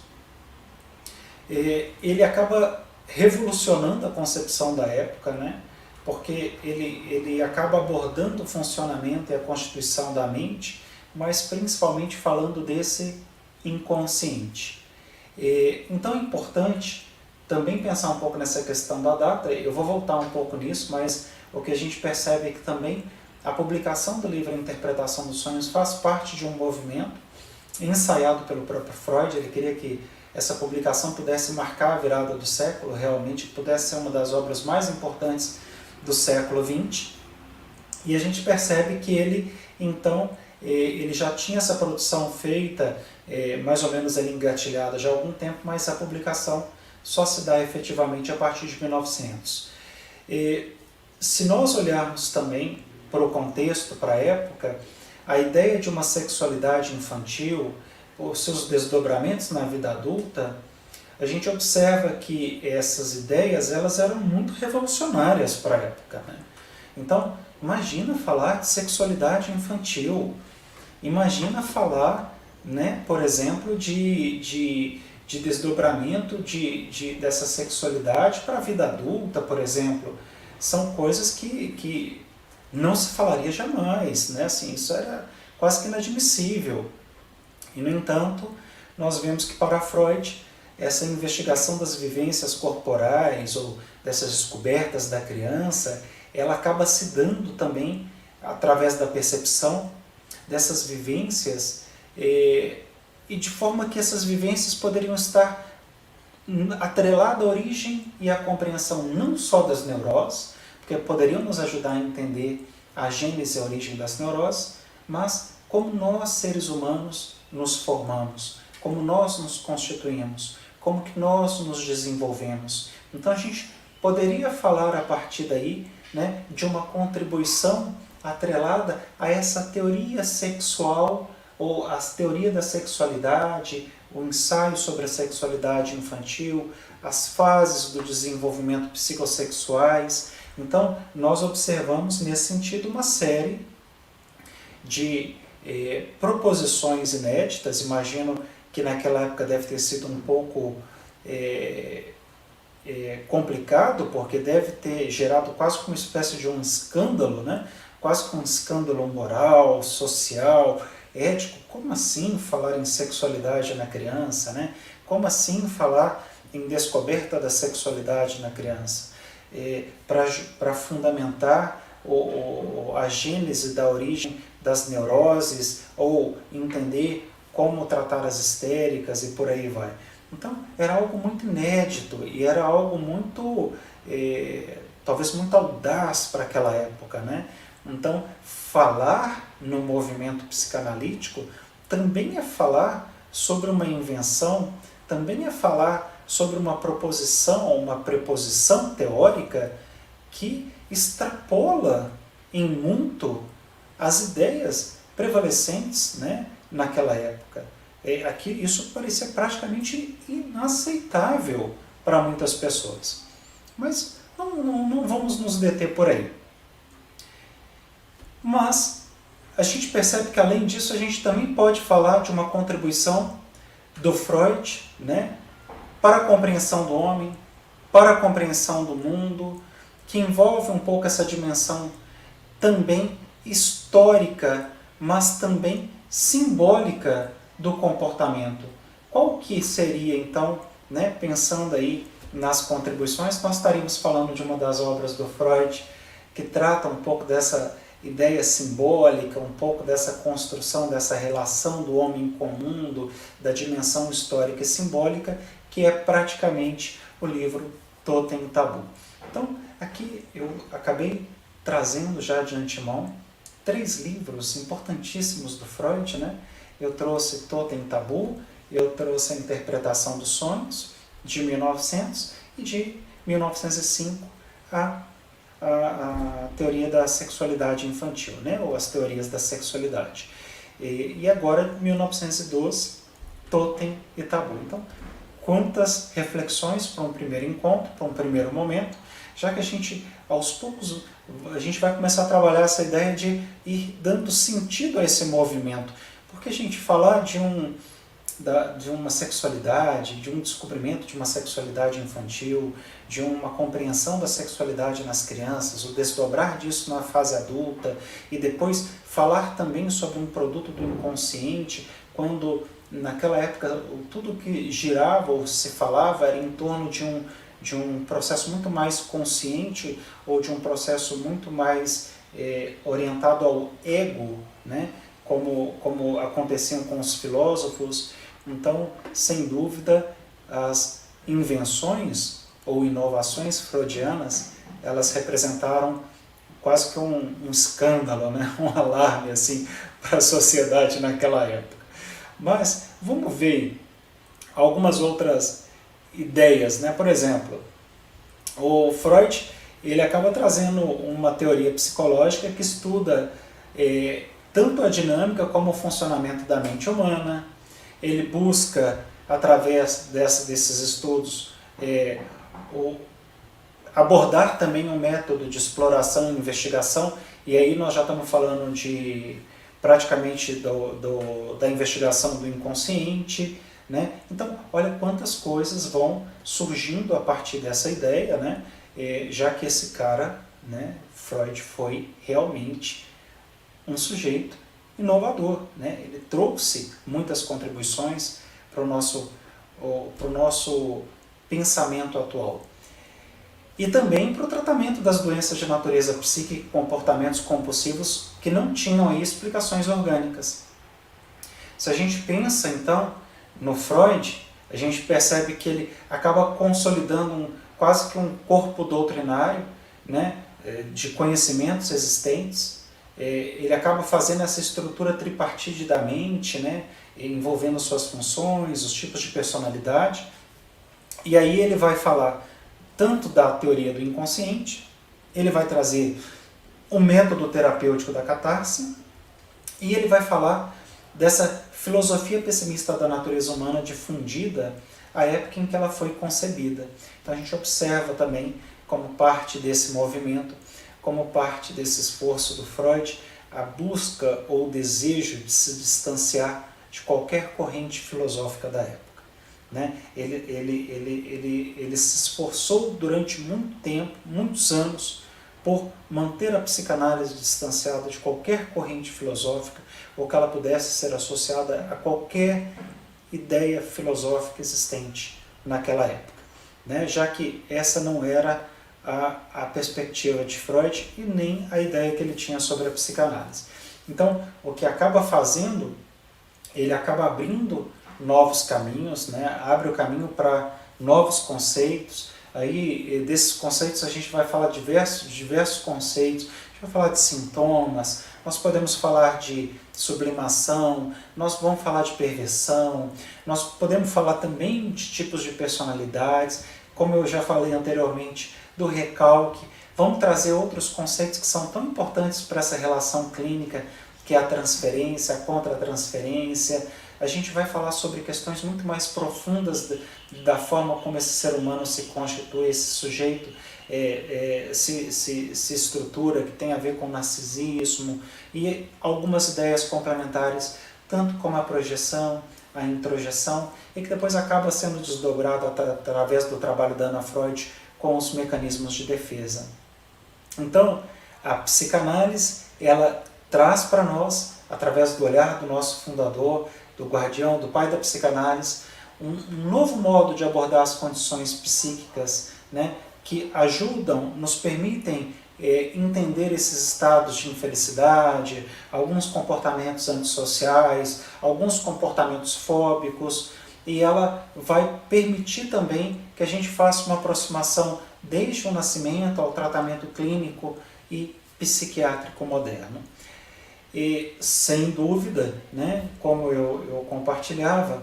Ele acaba revolucionando a concepção da época, né? Porque ele acaba abordando o funcionamento e a constituição da mente, mas principalmente falando desse inconsciente. Então é importante também pensar um pouco nessa questão da data, eu vou voltar um pouco nisso, mas o que a gente percebe é que também a publicação do livro A Interpretação dos Sonhos faz parte de um movimento ensaiado pelo próprio Freud. Ele queria que essa publicação pudesse marcar a virada do século, realmente pudesse ser uma das obras mais importantes do século XX, e a gente percebe que ele, então, ele já tinha essa produção feita, mais ou menos ali engatilhada já há algum tempo, mas a publicação só se dá efetivamente a partir de 1900. Se nós olharmos também para o contexto, para a época, a ideia de uma sexualidade infantil, os seus desdobramentos na vida adulta, a gente observa que essas ideias elas eram muito revolucionárias para a época, né? Então, imagina falar de sexualidade infantil, imagina falar, né, por exemplo, de desdobramento dessa sexualidade para a vida adulta, por exemplo. São coisas que não se falaria jamais, né? Assim, isso era quase que inadmissível. E, no entanto, nós vemos que para Freud, essa investigação das vivências corporais ou dessas descobertas da criança, ela acaba se dando também através da percepção dessas vivências e de forma que essas vivências poderiam estar atreladas à origem e à compreensão não só das neuroses, porque poderiam nos ajudar a entender a gênese e a origem das neuroses, mas como nós, seres humanos, nos formamos, como nós nos constituímos, como que nós nos desenvolvemos. Então a gente poderia falar a partir daí, né, de uma contribuição atrelada a essa teoria sexual, ou a teoria da sexualidade, o ensaio sobre a sexualidade infantil, as fases do desenvolvimento psicossexuais. Então, nós observamos nesse sentido uma série de proposições inéditas. Imagino que naquela época deve ter sido um pouco complicado, porque deve ter gerado quase como uma espécie de um escândalo, né? Quase como um escândalo moral, social, ético. Como assim falar em sexualidade na criança, né? Como assim falar em descoberta da sexualidade na criança? Para fundamentar a gênese da origem das neuroses, ou entender como tratar as histéricas e por aí vai. Então, era algo muito inédito e era algo muito, talvez muito audaz para aquela época, né? Então, falar no movimento psicanalítico também é falar sobre uma invenção, também é falar sobre uma proposição ou uma preposição teórica que extrapola em muito as ideias prevalecentes, né, naquela época. Isso parecia praticamente inaceitável para muitas pessoas. Mas não vamos nos deter por aí. Mas a gente percebe que, além disso, a gente também pode falar de uma contribuição do Freud, né, para a compreensão do homem, para a compreensão do mundo, que envolve um pouco essa dimensão também histórica, mas também simbólica do comportamento. Qual que seria, então, né, pensando aí nas contribuições, nós estaríamos falando de uma das obras do Freud, que trata um pouco dessa ideia simbólica, um pouco dessa construção, dessa relação do homem com o mundo, da dimensão histórica e simbólica, que é praticamente o livro Totem e Tabu. Então, aqui eu acabei trazendo já de antemão 3 livros importantíssimos do Freud, né? Eu trouxe Totem e Tabu, eu trouxe a Interpretação dos Sonhos, de 1900, e de 1905, a teoria da sexualidade infantil, né? Ou as teorias da sexualidade. E agora, 1912, Totem e Tabu. Então, quantas reflexões para um primeiro encontro, para um primeiro momento, já que a gente, aos poucos, a gente vai começar a trabalhar essa ideia de ir dando sentido a esse movimento. Porque a gente falar de uma sexualidade, de um descobrimento de uma sexualidade infantil, de uma compreensão da sexualidade nas crianças, o desdobrar disso na fase adulta, e depois falar também sobre um produto do inconsciente, quando naquela época tudo que girava ou se falava era em torno de um processo muito mais consciente, ou de um processo muito mais orientado ao ego, né? Como aconteciam com os filósofos. Então, sem dúvida, as invenções ou inovações freudianas, elas representaram quase que um escândalo, né? Um alarme assim, para a sociedade naquela época. Mas vamos ver algumas outras ideias, né? Por exemplo, o Freud ele acaba trazendo uma teoria psicológica que estuda tanto a dinâmica como o funcionamento da mente humana. Ele busca, através desses estudos, abordar também um método de exploração e investigação, e aí nós já estamos falando de praticamente da investigação do inconsciente, né? Então, olha quantas coisas vão surgindo a partir dessa ideia, né? Já que esse cara, né, Freud, foi realmente um sujeito inovador, né? Ele trouxe muitas contribuições para o nosso pensamento atual. E também para o tratamento das doenças de natureza psíquica e comportamentos compulsivos que não tinham aí explicações orgânicas. Se a gente pensa, então, no Freud, a gente percebe que ele acaba consolidando quase que um corpo doutrinário, né, de conhecimentos existentes. Ele acaba fazendo essa estrutura tripartite da mente, né, envolvendo suas funções, os tipos de personalidade. E aí ele vai falar tanto da teoria do inconsciente, ele vai trazer o método terapêutico da catarse, e ele vai falar dessa filosofia pessimista da natureza humana difundida à época em que ela foi concebida. Então a gente observa também, como parte desse movimento, como parte desse esforço do Freud, a busca ou o desejo de se distanciar de qualquer corrente filosófica da época. Né? Ele se esforçou durante muito tempo, muitos anos, por manter a psicanálise distanciada de qualquer corrente filosófica, ou que ela pudesse ser associada a qualquer ideia filosófica existente naquela época, né? Já que essa não era a perspectiva de Freud e nem a ideia que ele tinha sobre a psicanálise. Então, o que acaba fazendo, ele acaba abrindo novos caminhos, né? Abre o caminho para novos conceitos. Aí, desses conceitos, a gente vai falar de diversos conceitos. A gente vai falar de sintomas, nós podemos falar de sublimação, nós vamos falar de perversão, nós podemos falar também de tipos de personalidades, como eu já falei anteriormente, do recalque. Vamos trazer outros conceitos que são tão importantes para essa relação clínica, que é a transferência, a contra-transferência. A gente vai falar sobre questões muito mais profundas da forma como esse ser humano se constitui, esse sujeito se estrutura, que tem a ver com narcisismo, e algumas ideias complementares, tanto como a projeção, a introjeção, e que depois acaba sendo desdobrado através do trabalho da Ana Freud com os mecanismos de defesa. Então, a psicanálise, ela traz para nós, através do olhar do nosso fundador, do guardião, do pai da psicanálise, um novo modo de abordar as condições psíquicas, né, que ajudam, nos permitem entender esses estados de infelicidade, alguns comportamentos antissociais, alguns comportamentos fóbicos, e ela vai permitir também que a gente faça uma aproximação desde o nascimento ao tratamento clínico e psiquiátrico moderno. E, sem dúvida, né, como eu compartilhava,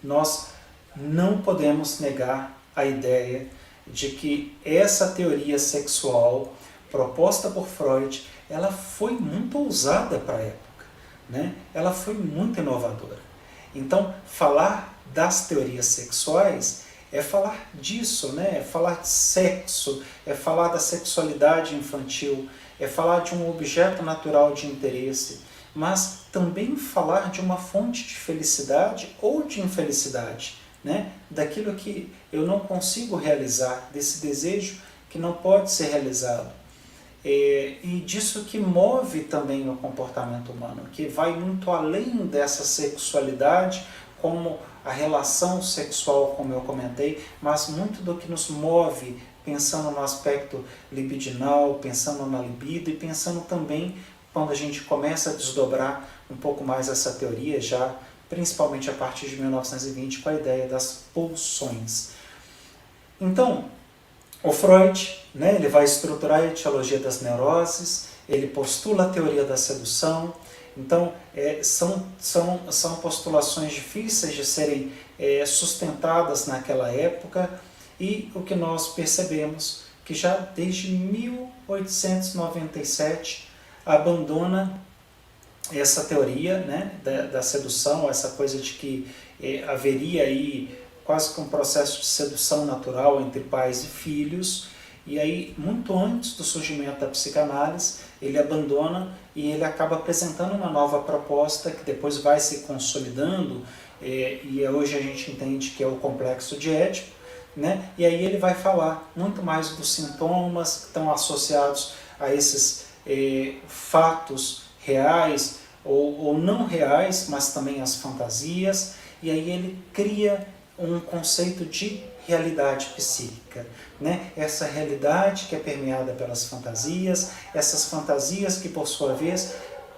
nós não podemos negar a ideia de que essa teoria sexual proposta por Freud, ela foi muito ousada para a época, né? Ela foi muito inovadora. Então, falar das teorias sexuais é falar disso, né? É falar de sexo, é falar da sexualidade infantil, é falar de um objeto natural de interesse, mas também falar de uma fonte de felicidade ou de infelicidade, né? Daquilo que eu não consigo realizar, desse desejo que não pode ser realizado. E disso que move também o comportamento humano, que vai muito além dessa sexualidade, como a relação sexual, como eu comentei, mas muito do que nos move, pensando no aspecto libidinal, pensando na libido e pensando também quando a gente começa a desdobrar um pouco mais essa teoria, já principalmente a partir de 1920, com a ideia das pulsões. Então, o Freud, né, ele vai estruturar a etiologia das neuroses, ele postula a teoria da sedução. Então, são postulações difíceis de serem sustentadas naquela época, e o que nós percebemos que já desde 1897 abandona essa teoria, né, da sedução, essa coisa de que haveria aí quase que um processo de sedução natural entre pais e filhos, e aí, muito antes do surgimento da psicanálise, ele abandona e ele acaba apresentando uma nova proposta que depois vai se consolidando, e hoje a gente entende que é o complexo de Édipo, né? E aí ele vai falar muito mais dos sintomas que estão associados a esses fatos reais ou não reais, mas também as fantasias, e aí ele cria um conceito de realidade psíquica, né? Essa realidade que é permeada pelas fantasias, essas fantasias que por sua vez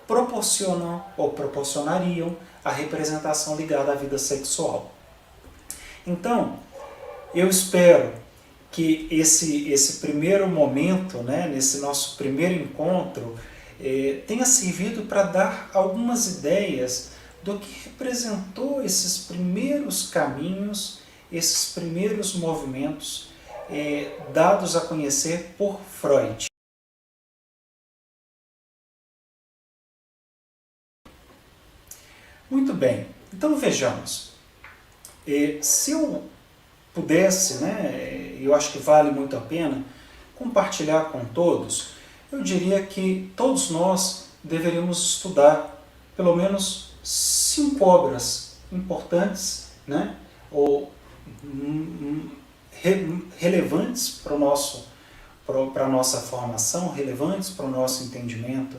proporcionam ou proporcionariam a representação ligada à vida sexual. Então, eu espero que esse primeiro momento, né, nesse nosso primeiro encontro, tenha servido para dar algumas ideias do que representou esses primeiros caminhos, esses primeiros movimentos dados a conhecer por Freud. Muito bem, então vejamos. Se eu pudesse, né, eu acho que vale muito a pena, compartilhar com todos, eu diria que todos nós deveríamos estudar pelo menos 5 obras importantes, né, ou relevantes para a nossa formação, relevantes para o nosso entendimento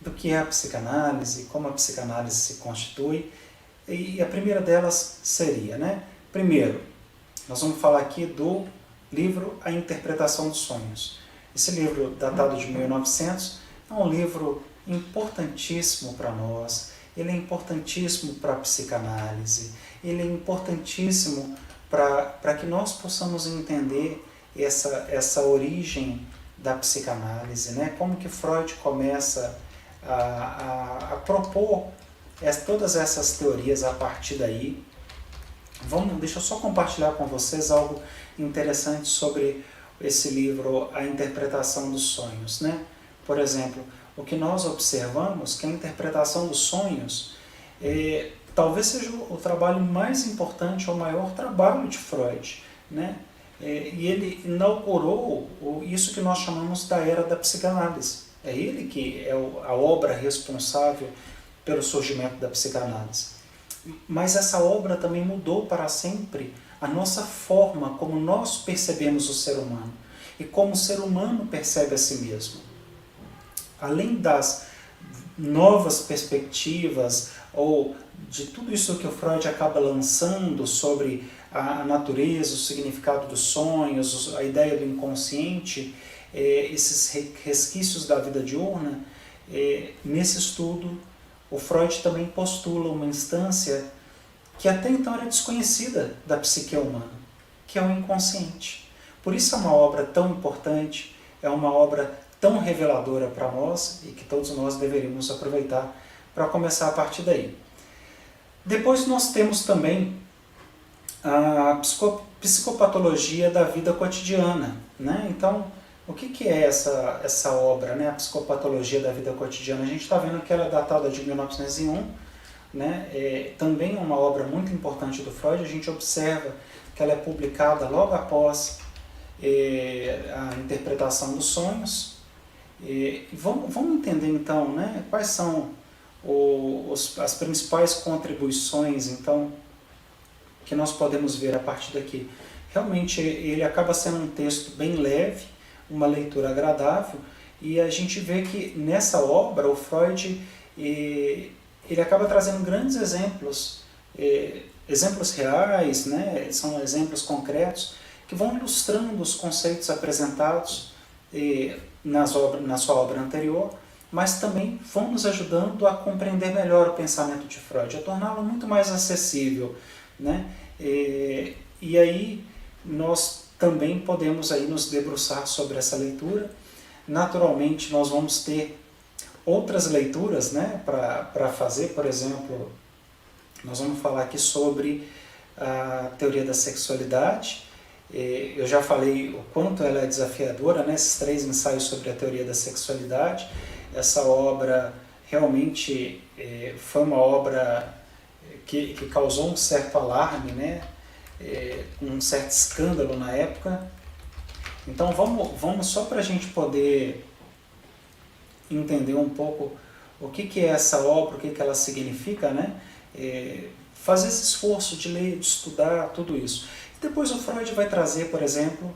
do que é a psicanálise, como a psicanálise se constitui. E a primeira delas seria, né, primeiro, nós vamos falar aqui do livro A Interpretação dos Sonhos. Esse livro, datado de 1900, é um livro importantíssimo para nós, ele é importantíssimo para a psicanálise, ele é importantíssimo para que nós possamos entender essa origem da psicanálise, né? Como que Freud começa a propor todas essas teorias a partir daí. Deixa eu só compartilhar com vocês algo interessante sobre esse livro, A Interpretação dos Sonhos, né? Por exemplo, o que nós observamos que a interpretação dos sonhos talvez seja o trabalho mais importante, ou o maior trabalho de Freud, né? E ele inaugurou isso que nós chamamos da era da psicanálise. É ele que é a obra responsável pelo surgimento da psicanálise. Mas essa obra também mudou para sempre a nossa forma como nós percebemos o ser humano e como o ser humano percebe a si mesmo. Além das novas perspectivas ou de tudo isso que o Freud acaba lançando sobre a natureza, o significado dos sonhos, a ideia do inconsciente, esses resquícios da vida diurna, nesse estudo o Freud também postula uma instância que até então era desconhecida da psique humana, que é o inconsciente. Por isso é uma obra tão importante, é uma obra tão reveladora para nós e que todos nós deveríamos aproveitar para começar a partir daí. Depois nós temos também a psicopatologia da vida cotidiana, né? Então, o que é essa obra, né? A psicopatologia da vida cotidiana? A gente está vendo que ela é datada de 1901, né? Também é uma obra muito importante do Freud. A gente observa que ela é publicada logo após a interpretação dos sonhos. Vamos entender então, né? Quais são as principais contribuições então que nós podemos ver a partir daqui. Realmente ele acaba sendo um texto bem leve, uma leitura agradável, e a gente vê que nessa obra o Freud ele acaba trazendo grandes exemplos, exemplos reais, né? São exemplos concretos que vão ilustrando os conceitos apresentados na sua obra anterior, mas também vão nos ajudando a compreender melhor o pensamento de Freud, a torná-lo muito mais acessível, né? E aí nós também podemos aí nos debruçar sobre essa leitura. Naturalmente nós vamos ter outras leituras, né, para fazer. Por exemplo, nós vamos falar aqui sobre a teoria da sexualidade. Eu já falei o quanto ela é desafiadora, né, esses 3 ensaios sobre a teoria da sexualidade. Essa obra realmente foi uma obra que causou um certo alarme, né, um certo escândalo na época. Então vamos só para a gente poder entender um pouco o que é essa obra, o que ela significa, né? Fazer esse esforço de ler, de estudar tudo isso. E depois o Freud vai trazer, por exemplo,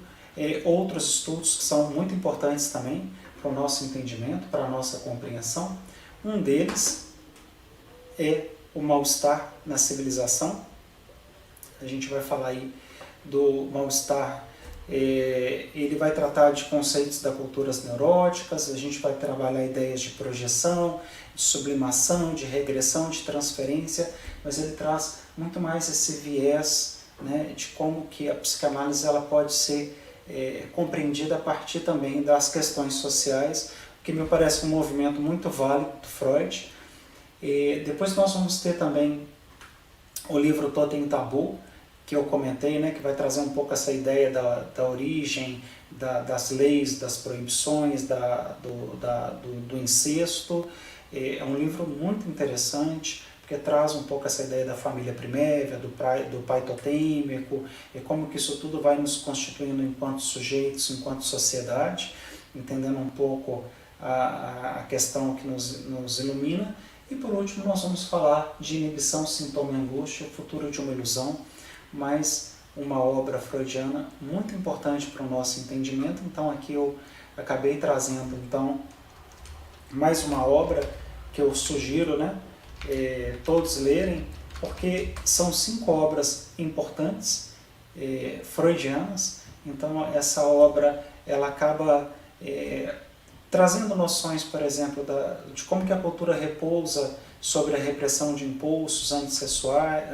outros estudos que são muito importantes também para o nosso entendimento, para a nossa compreensão. Um deles é o mal-estar na civilização. A gente vai falar aí do mal-estar. Ele vai tratar de conceitos das culturas neuróticas, a gente vai trabalhar ideias de projeção, de sublimação, de regressão, de transferência, mas ele traz muito mais esse viés, né, de como que a psicanálise ela pode ser compreendida a partir também das questões sociais, o que me parece um movimento muito válido do Freud. Depois nós vamos ter também o livro Totem e Tabu, que eu comentei, né, que vai trazer um pouco essa ideia da origem, das leis, das proibições, do incesto. É um livro muito interessante, porque traz um pouco essa ideia da família primévia, do pai totêmico, e como que isso tudo vai nos constituindo enquanto sujeitos, enquanto sociedade, entendendo um pouco a questão que nos ilumina. E por último nós vamos falar de inibição, sintoma e angústia, o futuro de uma ilusão, mais uma obra freudiana muito importante para o nosso entendimento. Então aqui eu acabei trazendo então mais uma obra que eu sugiro, né, todos lerem, porque são 5 obras importantes freudianas. Então essa obra ela acaba trazendo noções, por exemplo, de como que a cultura repousa sobre a repressão de impulsos antissociais,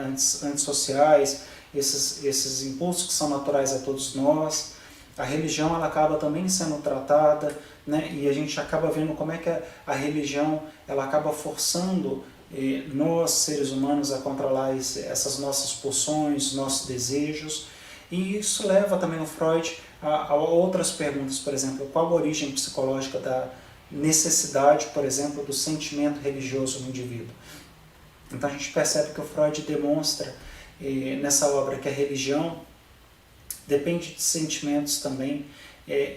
esses impulsos que são naturais a todos nós. A religião ela acaba também sendo tratada, né? E a gente acaba vendo como é que a religião ela acaba forçando nós, seres humanos, a controlar essas nossas pulsões, nossos desejos. E isso leva também o Freud a outras perguntas, por exemplo, qual a origem psicológica da necessidade, por exemplo, do sentimento religioso no indivíduo. Então a gente percebe que o Freud demonstra nessa obra que a religião depende de sentimentos também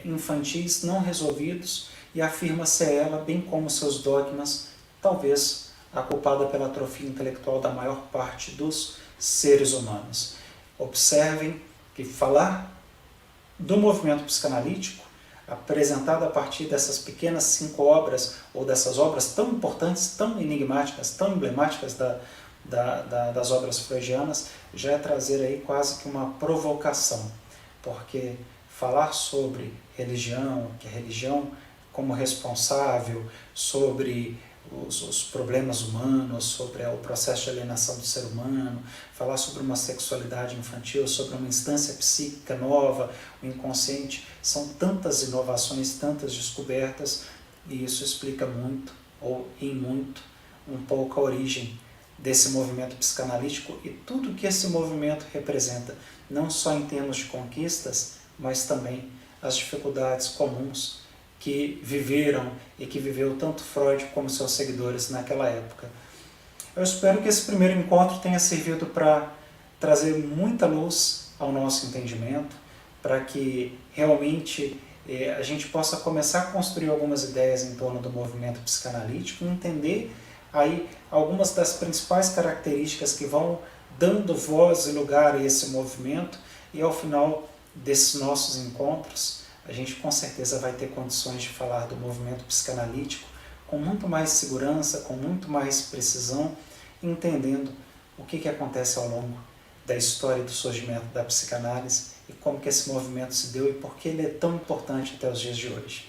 infantis não resolvidos e afirma ser ela, bem como seus dogmas, talvez a culpada pela atrofia intelectual da maior parte dos seres humanos. Observem que falar do movimento psicanalítico, apresentado a partir dessas pequenas 5 obras, ou dessas obras tão importantes, tão enigmáticas, tão emblemáticas das obras freudianas, já é trazer aí quase que uma provocação, porque falar sobre religião, que a religião como responsável, sobre os problemas humanos, sobre o processo de alienação do ser humano, falar sobre uma sexualidade infantil, sobre uma instância psíquica nova, o inconsciente, são tantas inovações, tantas descobertas, e isso explica muito, ou em muito, um pouco a origem desse movimento psicanalítico e tudo que esse movimento representa, não só em termos de conquistas, mas também as dificuldades comuns que viveram e que viveu tanto Freud como seus seguidores naquela época. Eu espero que esse primeiro encontro tenha servido para trazer muita luz ao nosso entendimento, para que realmente a gente possa começar a construir algumas ideias em torno do movimento psicanalítico e entender aí algumas das principais características que vão dando voz e lugar a esse movimento, e ao final desses nossos encontros a gente com certeza vai ter condições de falar do movimento psicanalítico com muito mais segurança, com muito mais precisão, entendendo o que acontece ao longo da história do surgimento da psicanálise e como que esse movimento se deu e por que ele é tão importante até os dias de hoje.